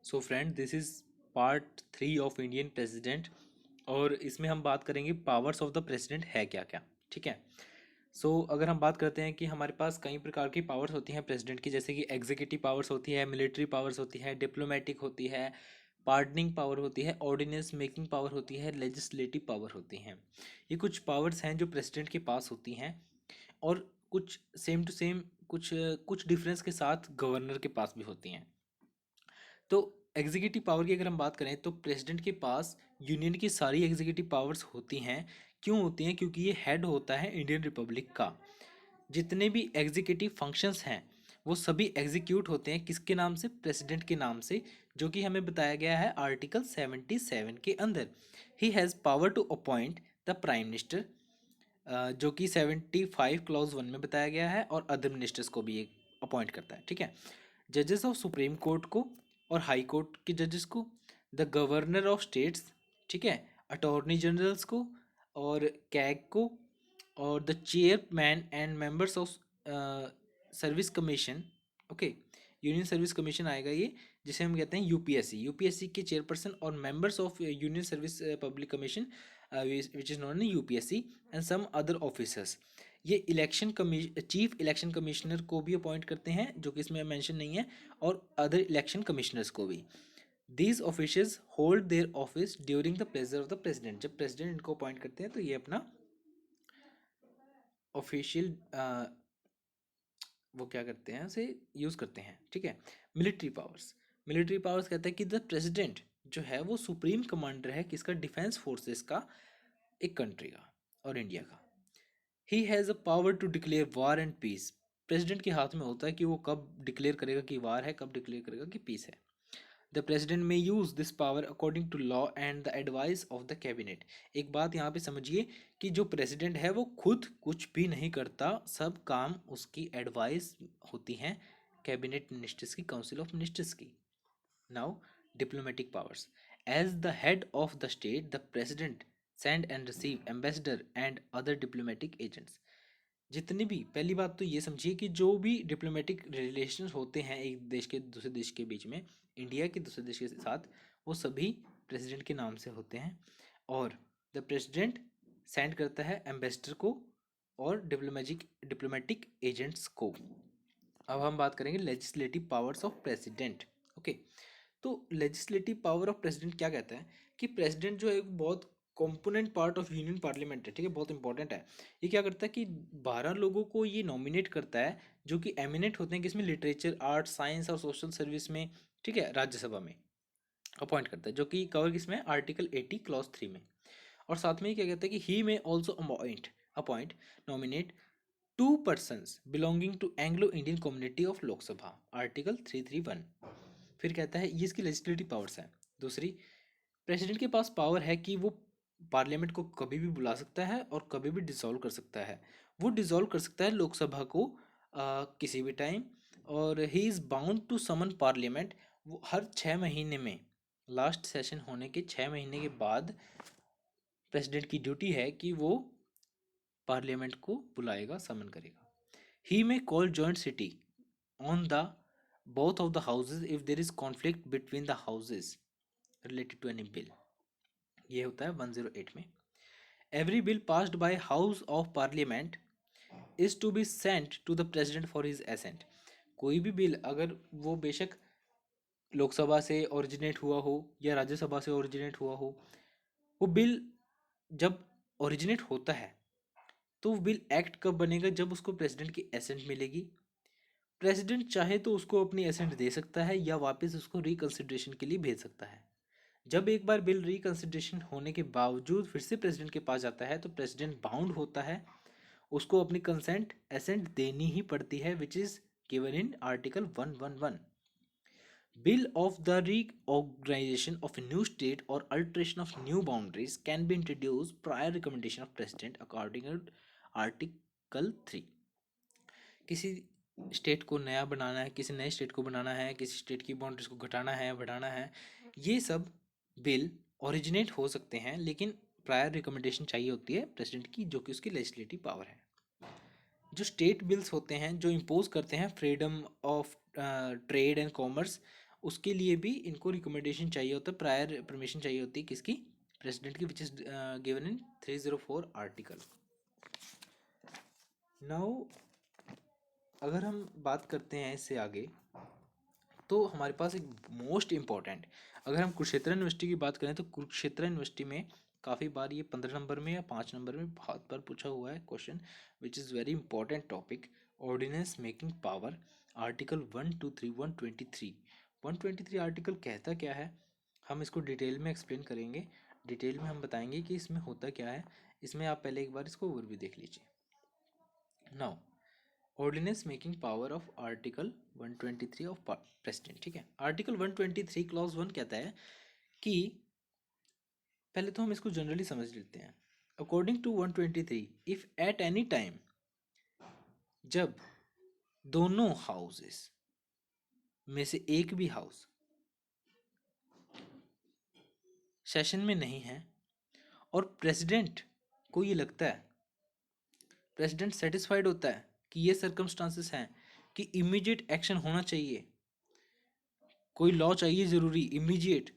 So friend, this is part 3 of Indian president. और इसमें हम बात करेंगे पावर्स ऑफ द प्रेसिडेंट है क्या क्या। ठीक है। अगर हम बात करते हैं कि हमारे पास कई प्रकार की पावर्स होती हैं प्रेसिडेंट की, जैसे कि एग्जीक्यूटिव पावर्स होती है, मिलिट्री पावर्स होती है, डिप्लोमेटिक होती है, पार्डनिंग पावर होती है, ऑर्डिनेंस मेकिंग पावर होती है, लेजिस्लेटिव पावर होती हैं। ये कुछ पावर्स हैं जो प्रेसिडेंट के पास होती हैं, और कुछ सेम टू सेम, कुछ कुछ डिफरेंस के साथ गवर्नर के पास भी होती हैं। तो एग्जीक्यूटिव पावर की अगर हम बात करें तो प्रेसिडेंट के पास यूनियन की सारी एग्जीक्यूटिव पावर्स होती हैं। क्यों होती हैं? क्योंकि ये हेड होता है इंडियन रिपब्लिक का। जितने भी एग्जीक्यूटिव फंक्शंस हैं वो सभी एग्जीक्यूट होते हैं किसके नाम से? प्रेसिडेंट के नाम से, जो कि हमें बताया गया है आर्टिकल 77 के अंदर। He has power to appoint the prime minister, जो कि 75 क्लॉज 1 में बताया गया है, और अदर मिनिस्टर्स को भी एक अपॉइंट करता है। ठीक है। जजेस ऑफ सुप्रीम कोर्ट को और हाई कोर्ट के जजेस को, द गवर्नर ऑफ स्टेट्स, ठीक है, अटॉर्नी जनरल्स को और कैग को, और the chairman and members of service commission. Okay, union service commission आएगा ये, जिसे हम कहते हैं यूपीएससी। यूपीएससी के चेयरपर्सन और members of union service public commission, which is non UPSC, and some other officers. ये इलेक्शन चीफ इलेक्शन कमिश्नर को भी अपॉइंट करते हैं, जो कि इसमें मेंशन नहीं है, और अदर इलेक्शन कमिश्नर्स को भी। These officers hold their office during the pleasure of the president. जब प्रेसिडेंट इनको अपॉइंट करते हैं तो ये अपना ऑफिशियल वो क्या करते हैं, उसे यूज़ करते हैं। ठीक है। Military powers. मिलिट्री पावर्स कहते हैं कि द प्रेसिडेंट जो है वो सुप्रीम कमांडर है किसका? डिफेंस फोर्सेस का, एक कंट्री का, और इंडिया का। He has a power to declare war and peace. President के हाथ में होता है कि वो कब डिक्लेयर करेगा कि वार है, कब डिक्लेयर करेगा कि पीस है। The president may use this power according to law and the advice of the cabinet. एक बात यहाँ पे समझिए कि जो प्रेसिडेंट है वो खुद कुछ भी नहीं करता, सब काम उसकी एडवाइस होती हैं कैबिनेट मिनिस्टर्स की, काउंसिल ऑफ मिनिस्टर्स की। Now, diplomatic powers. As the head of the state the president send and receive ambassador and other diplomatic agents. जितने भी, पहली बात तो ये समझिए कि जो भी डिप्लोमेटिक रिलेशंस होते हैं एक देश के दूसरे देश के बीच में, इंडिया के दूसरे देश के साथ, वो सभी प्रेसिडेंट के नाम से होते हैं। और द प्रेसिडेंट सेंड करता है एम्बेसडर को और डिप्लोमेटिक एजेंट्स को। अब हम बात करेंगे legislative powers of president. Okay. तो लेजिस्लेटिव पावर ऑफ प्रेसिडेंट क्या कहता है कि प्रेसिडेंट जो है एक बहुत component part of union parliament है। ठीक है, बहुत इंपॉर्टेंट है। ये क्या करता है कि 12 लोगों को ये नॉमिनेट करता है, जो कि एमिनेट होते हैं किसमें? लिटरेचर, आर्ट, साइंस और सोशल सर्विस में। ठीक है, राज्यसभा में अपॉइंट करता है, जो कि कवर किसमें? आर्टिकल 80 क्लॉज 3 में। और साथ में ये क्या कहता है कि he may also appoint nominate 2 persons belonging to Anglo Indian community of Lok Sabha, article 331। फिर कहता है ये इसकी लेजिस्लेटिव पावर्स है। दूसरी, प्रेसिडेंट के पास पावर है कि वो पार्लियामेंट को कभी भी बुला सकता है और कभी भी डिसॉल्व कर सकता है। वो डिसॉल्व कर सकता है लोकसभा को किसी भी टाइम। और he is bound to summon parliament. वो हर 6 महीने में, लास्ट सेशन होने के 6 महीने के बाद, प्रेसिडेंट की ड्यूटी है कि वो पार्लियामेंट को बुलाएगा, समन करेगा। ही में call joint city on the both of the houses if there is conflict between the houses related to any bill। ये होता है 108 में। Every bill passed by house of parliament is to be sent to the president for his assent. कोई भी bill अगर वो बेशक लोकसभा से ओरिजिनेट हुआ हो या राज्यसभा से ओरिजिनेट हुआ हो, वो बिल जब ओरिजिनेट होता है तो वो बिल एक्ट कब बनेगा? जब उसको प्रेसिडेंट की एसेंट मिलेगी। प्रेसिडेंट चाहे तो उसको अपनी एसेंट दे सकता है या वापस उसको रिकंसिडरेशन के लिए भेज सकता है। जब एक बार बिल रिकंसिडरेशन होने के बावजूद फिर से प्रेसिडेंट के पास जाता है तो प्रेसिडेंट बाउंड होता है, उसको अपनी कंसेंट एसेंट देनी ही पड़ती है, which is given in article 111। Bill of the reorganization of a new state or alteration of new boundaries can be introduced prior recommendation of president according to article 3। किसी state को नया बनाना है, किसी नए state को बनाना है, किसी स्टेट की बाउंड्रीज को घटाना है, बढ़ाना है, ये सब बिल ओरिजिनेट हो सकते हैं, लेकिन प्रायर रिकमेंडेशन चाहिए होती है प्रेसिडेंट की, जो कि उसकी लेजिस्लेटिव पावर है। जो स्टेट बिल्स होते हैं जो इम्पोज करते हैं freedom of trade and commerce, उसके लिए भी इनको रिकमेंडेशन चाहिए होता है, प्रायर परमिशन चाहिए होती है किसकी, प्रेसिडेंट की, which is given in 304 article. Now अगर हम बात करते हैं इससे आगे, तो हमारे पास एक मोस्ट इम्पॉर्टेंट, अगर हम कुरुक्षेत्र यूनिवर्सिटी की बात करें तो कुरुक्षेत्र यूनिवर्सिटी में काफ़ी बार ये 15 नंबर में या 5 नंबर में बहुत बार पूछा हुआ है question, which is very important topic, ordinance making power, article 123 123। 123 article कहता क्या है, हम इसको डिटेल में एक्सप्लेन करेंगे, डिटेल में हम बताएंगे कि इसमें होता क्या है। इसमें आप पहले एक बार इसको ओवरव्यू देख लीजिए। Now ordinance making power of article 123 of president, ठीक है। आर्टिकल 123 क्लॉज 1 कहता है कि, पहले तो हम इसको जनरली समझ लेते हैं। According to 123, if at any time, जब दोनों हाउसेस में से एक भी हाउस सेशन में नहीं है और प्रेसिडेंट को ये लगता है, प्रेसिडेंट सेटिस्फाइड होता है कि ये सर्कमस्टांसेस हैं कि इमीडिएट एक्शन होना चाहिए, कोई लॉ चाहिए ज़रूरी इमीडिएट,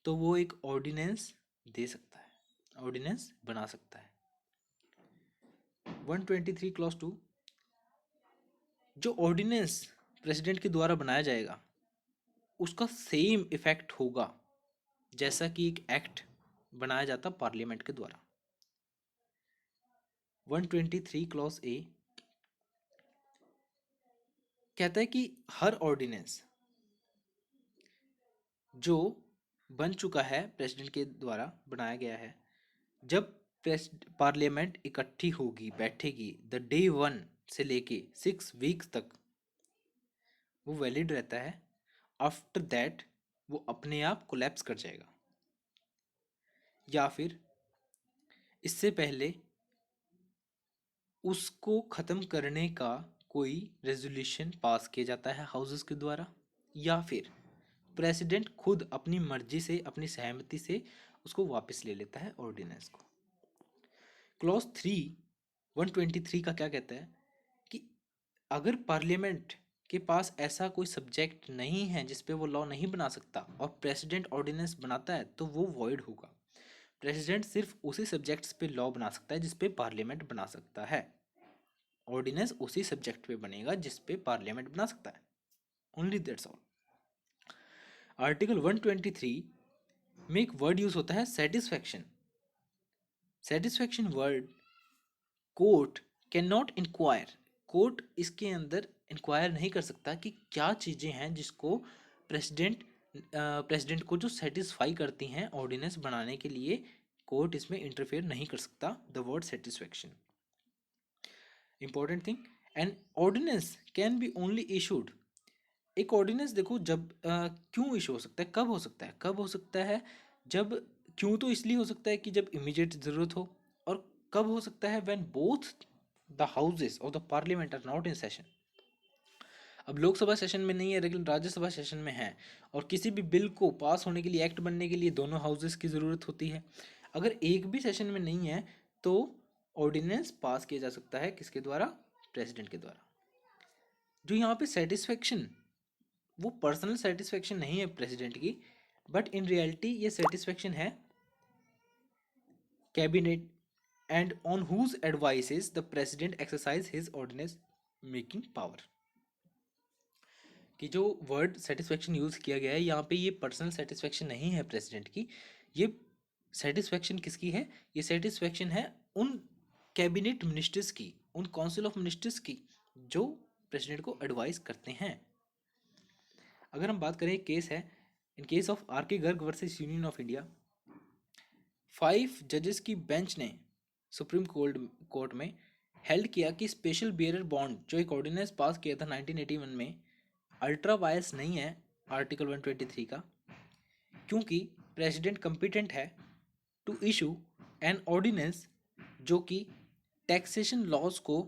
तो वो एक ऑर्डिनेंस दे सकता है, ऑर्डिनेंस बना सकता है। 123 क्लॉज 2, जो ऑर्डिनेंस प्रेसिडेंट के द्वारा बनाया जाएगा उसका सेम इफेक्ट होगा जैसा कि एक एक्ट बनाया जाता पार्लियामेंट के द्वारा। 123 क्लॉज ए कहता है कि हर ऑर्डिनेंस जो बन चुका है प्रेसिडेंट के द्वारा बनाया गया है, जब पार्लियामेंट इकट्ठी होगी, बैठेगी, द डे 1 से लेके 6 वीक्स तक वो वैलिड रहता है। आफ्टर दैट वो अपने आप कोलैप्स कर जाएगा, या फिर इससे पहले उसको ख़त्म करने का कोई रेजोल्यूशन पास किया जाता है हाउसेस के द्वारा, या फिर प्रेसिडेंट खुद अपनी मर्जी से, अपनी सहमति से उसको वापस ले लेता है ऑर्डिनेंस को। क्लॉज 3 123 का क्या कहता है कि अगर पार्लियामेंट के पास ऐसा कोई सब्जेक्ट नहीं है जिस पे वो लॉ नहीं बना सकता और प्रेसिडेंट ऑर्डिनेंस बनाता है तो वो वॉइड होगा। प्रेसिडेंट सिर्फ उसी सब्जेक्ट्स पे लॉ बना सकता है जिस पे पार्लियामेंट बना सकता है, ऑर्डिनेंस उसी सब्जेक्ट पे बनेगा जिस पे पार्लियामेंट बना सकता है, ओनली दैट्स ऑल। आर्टिकल 123 में एक वर्ड यूज होता है satisfaction. Satisfaction word court can not inquire, court इसके अंदर इंक्वायर नहीं कर सकता कि क्या चीज़ें हैं जिसको प्रेसिडेंट को जो सेटिस्फाई करती हैं ऑर्डिनेंस बनाने के लिए, कोर्ट इसमें इंटरफेयर नहीं कर सकता। The word satisfaction, important thing, an ordinance can be only issued, एक ऑर्डिनेंस देखो जब क्यों इशू हो सकता है, कब हो सकता है, कब हो सकता है, जब, क्यों तो इसलिए हो सकता है कि जब इमीडिएट ज़रूरत हो, और कब हो सकता है when both the houses of the parliament are not in session. अब लोकसभा सेशन में नहीं है लेकिन राज्यसभा सेशन में है, और किसी भी बिल को पास होने के लिए, एक्ट बनने के लिए दोनों हाउसेस की ज़रूरत होती है। अगर एक भी सेशन में नहीं है तो ऑर्डिनेंस पास किया जा सकता है किसके द्वारा, प्रेसिडेंट के द्वारा। जो यहाँ पे सेटिस्फेक्शन, वो पर्सनल सेटिस्फेक्शन नहीं है प्रेसिडेंट की, बट इन रियलिटी ये सेटिस्फेक्शन है cabinet, and on whose advices the president exercise his ordinance making power. कि जो वर्ड सेटिस्फेक्शन यूज़ किया गया है यहाँ पे, ये पर्सनल सेटिस्फेक्शन नहीं है प्रेसिडेंट की, ये सेटिस्फेक्शन किसकी है, ये सेटिस्फेक्शन है उन कैबिनेट मिनिस्टर्स की, उन काउंसिल ऑफ मिनिस्टर्स की जो प्रेसिडेंट को एडवाइस करते हैं। अगर हम बात करें, एक केस है, इन केस ऑफ आर के Garg versus union of India, 5 जजेस की बेंच ने सुप्रीम कोर्ट में हेल्ड किया कि स्पेशल बियरर बॉन्ड जो एक ऑर्डिनेंस पास किया था 1981 में, अल्ट्रा वायस नहीं है आर्टिकल 123 का, क्योंकि प्रेसिडेंट कंपिटेंट है टू इशू एन ऑर्डिनेंस जो कि टैक्सेशन लॉज को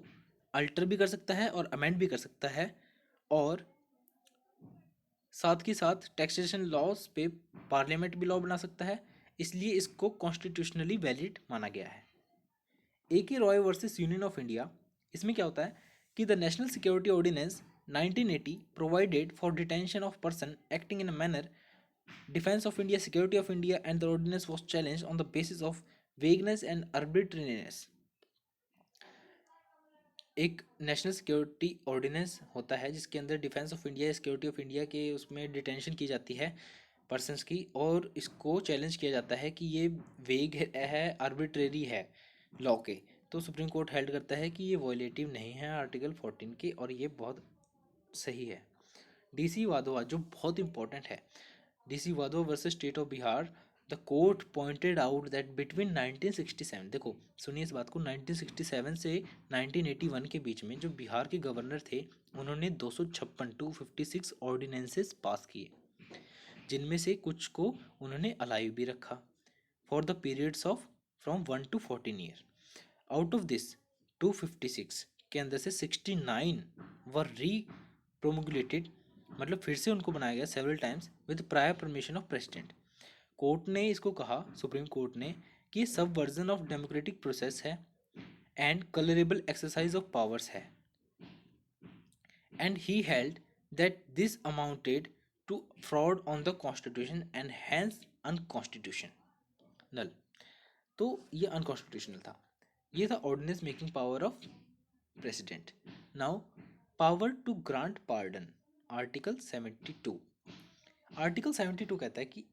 अल्टर भी कर सकता है और अमेंड भी कर सकता है, और साथ के साथ टैक्सेशन लॉज पे पार्लियामेंट भी लॉ बना सकता है, इसलिए इसको कॉन्स्टिट्यूशनली वैलिड माना गया है। A K Roy versus union of India, इसमें क्या होता है कि the national security ordinance 1980 provided for detention of person acting in a manner defense of India, security of India, and the ordinance was challenged on the basis of vagueness and arbitrariness. एक national security ordinance होता है जिसके अंदर defence of India, security of India के उसमें detention की जाती है पर्सनस की, और इसको चैलेंज किया जाता है कि ये वेग है, आर्बिट्रेरी है लॉ के। तो सुप्रीम कोर्ट हेल्ड करता है कि ये वॉयलेटिव नहीं है आर्टिकल 14 के, और ये बहुत सही है। डीसी वाधवा जो बहुत इंपॉर्टेंट है, DC Wadhwa versus state of Bihar, the court pointed out that between 1967, देखो सुनिए इस बात को, 1967 से 1981 के बीच में जो बिहार के गवर्नर थे उन्होंने 256 256 ऑर्डिनेंसेस पास किए, जिनमें से कुछ को उन्होंने अलाइव भी रखा for the periods of from 1 to 14 year. Out of this 256 के अंदर से 69 वर री प्रोमुलेटेड, मतलब फिर से उनको बनाया गया several times with prior permission of president. Court ने इसको कहा, सुप्रीम कोर्ट ने, कि subversion of democratic process है and colourable exercise of powers है, and he held that this amounted to fraud on the constitution and hence unconstitutional. तो ये unconstitutional था। ये था ordinance making power of president. Now power to grant pardon, article 72। Article 72 कहता है कि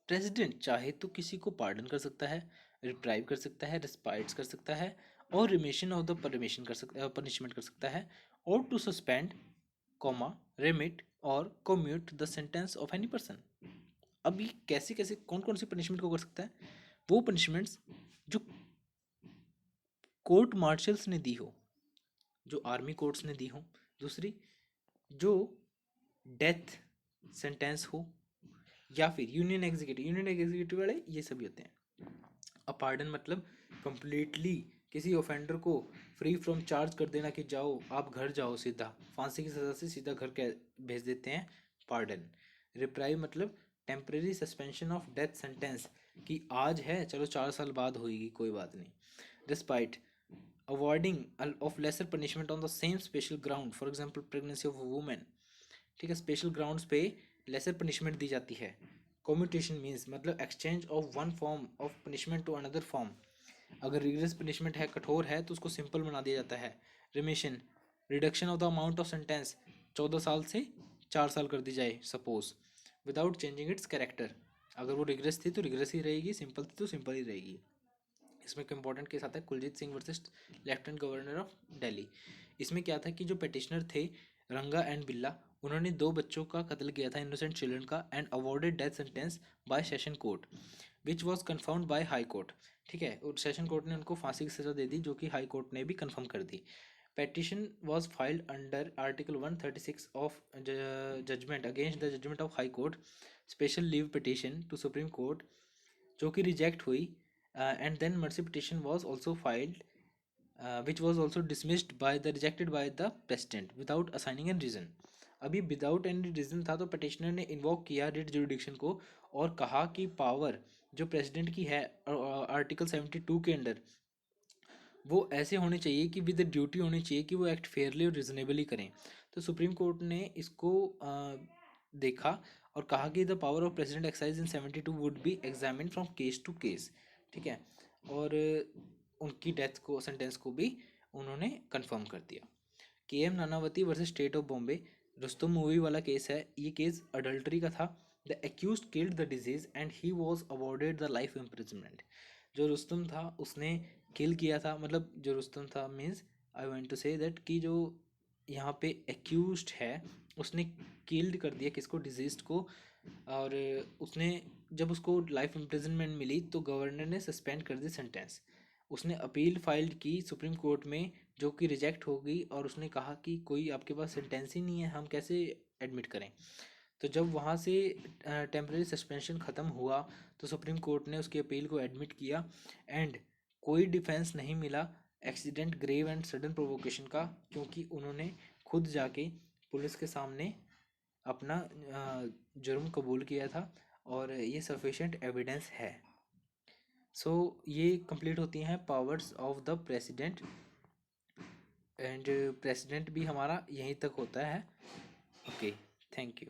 president चाहे तो किसी को पार्डन कर सकता है, रिप्राइव कर सकता है, रिस्पाइट्स कर सकता है, और रिमिशन ऑफ द परमिशन कर सकता है, पनिशमेंट कर सकता है, और टू सस्पेंड कॉमा रेमिट और commute the sentence of any person. अब ये कैसे कैसे कौन कौन सी पनिशमेंट को कर सकता है? वो पनिशमेंट्स जो कोर्ट मार्शल्स ने दी हो, जो आर्मी कोर्ट्स ने दी हो। दूसरी, जो डेथ सेंटेंस हो, या फिर यूनियन एग्जीक्यूटिव वाले ये सभी होते हैं। अ पार्डन मतलब कंप्लीटली किसी ऑफेंडर को फ्री फ्रॉम चार्ज कर देना कि जाओ आप घर जाओ, सीधा फांसी की सज़ा से सीधा घर के भेज देते हैं, पार्डन। रिप्राइव मतलब temporary suspension of death sentence, कि आज है चलो 4 साल बाद होगी कोई बात नहीं। Despite avoiding of lesser punishment on the same special ground, for example pregnancy of women, ठीक है, स्पेशल ग्राउंड्स पे लेसर पनिशमेंट दी जाती है। कम्यूटेशन मीन्स मतलब exchange of one form of punishment to another form, अगर रिगरस पनिशमेंट है, कठोर है, तो उसको सिंपल बना दिया जाता है। Remission reduction of the amount of sentence, 14 साल से 4 साल कर दी जाए suppose, without changing it's character. अगर वो रिगरस थी तो रिगरस ही रहेगी, सिंपल थी तो सिंपल ही रहेगी। इसमें एक इंपॉर्टेंट केस आता है Kuljeet Singh versus lieutenant governor of Delhi. इसमें क्या था कि जो पेटिशनर थे रंगा एंड बिल्ला, उन्होंने 2 बच्चों का कत्ल किया था, इनोसेंट चिल्ड्रन का, and awarded death sentence by session court which was confirmed by high court. ठीक है, और सेशन कोर्ट ने उनको फांसी की सज़ा दे दी, जो कि हाई कोर्ट ने भी कन्फर्म कर दी। Petition was filed under article 136 of judgment against the judgment of high court, special leave petition to supreme court, जो कि रिजेक्ट हुई, and then mercy petition was also filed, which was also dismissed by the rejected by the president without assigning a reason। अभी without any reason था, तो petitioner ने invoke किया writ jurisdiction को और कहा कि पावर जो प्रेसिडेंट की है आर्टिकल 72 के अंडर, वो ऐसे होने चाहिए कि विद ड्यूटी होनी चाहिए कि वो एक्ट फेयरली और रिजनेबली करें। तो सुप्रीम कोर्ट ने इसको देखा और कहा कि the power of president excise in 72 would be examine from case to case. ठीक है, और उनकी डेथ को सेंटेंस को भी उन्होंने कंफर्म कर दिया। KM Nanavati versus state of Bombay, Rustam movie वाला केस है, ये केस अडल्ट्री का था। The accused killed the disease and he was awarded the life imprisonment. जो रुस्तम था उसने किल किया था, मतलब जो रुस्तम था means I want to say that कि जो यहाँ पे एक्यूज्ड है उसने किल्ड कर दिया किसको, डिजीज को, और उसने जब उसको लाइफ इम्प्रिजनमेंट मिली तो गवर्नर ने सस्पेंड कर दी सेंटेंस। उसने अपील फाइल की सुप्रीम कोर्ट में, जो कि रिजेक्ट हो गई, और उसने कहा कि कोई आपके पास सेंटेंस ही नहीं है, हम कैसे एडमिट करें। तो जब वहाँ से टेम्परेरी सस्पेंशन ख़त्म हुआ तो सुप्रीम कोर्ट ने उसकी अपील को एडमिट किया, एंड कोई डिफेंस नहीं मिला accident grave and sudden provocation का, क्योंकि उन्होंने खुद जाके पुलिस के सामने अपना जुर्म कबूल किया था, और ये सफिशेंट एविडेंस है। सो ये कंप्लीट होती हैं powers of the president and president भी हमारा यहीं तक होता है। Okay, thank you.